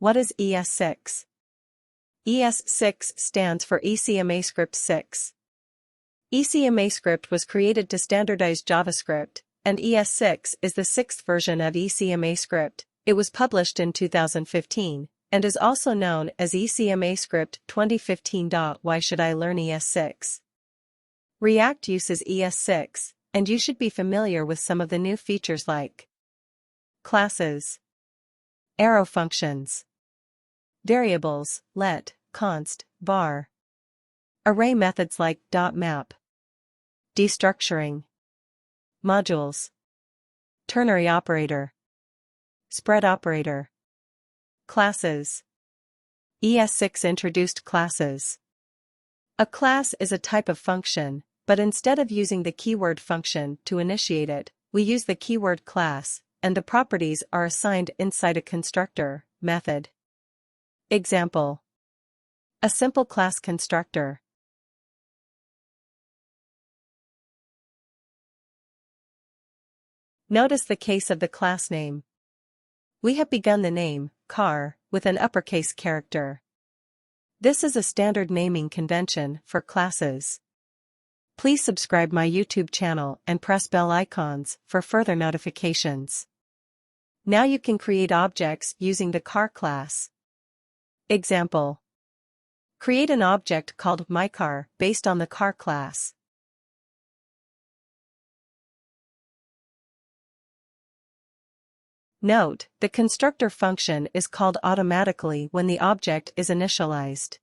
What is ES6? ES6 stands for ECMAScript 6. ECMAScript was created to standardize JavaScript, and ES6 is the sixth version of ECMAScript. It was published in 2015, and is also known as ECMAScript 2015. Why should I learn ES6? React uses ES6, and you should be familiar with some of the new features like classes, arrow functions, variables, let, const, var, array methods like .map, destructuring, modules, ternary operator, spread operator, classes. ES6 introduced classes. A class is a type of function, but instead of using the keyword function to initiate it, we use the keyword class, and the properties are assigned inside a constructor method. Example: a simple class constructor. Notice the case of the class name. We have begun the name, car, with an uppercase character. This is a standard naming convention for classes. Please subscribe my YouTube channel and press bell icons for further notifications. Now you can create objects using the car class. Example: create an object called myCar based on the car class. Note, the constructor function is called automatically when the object is initialized.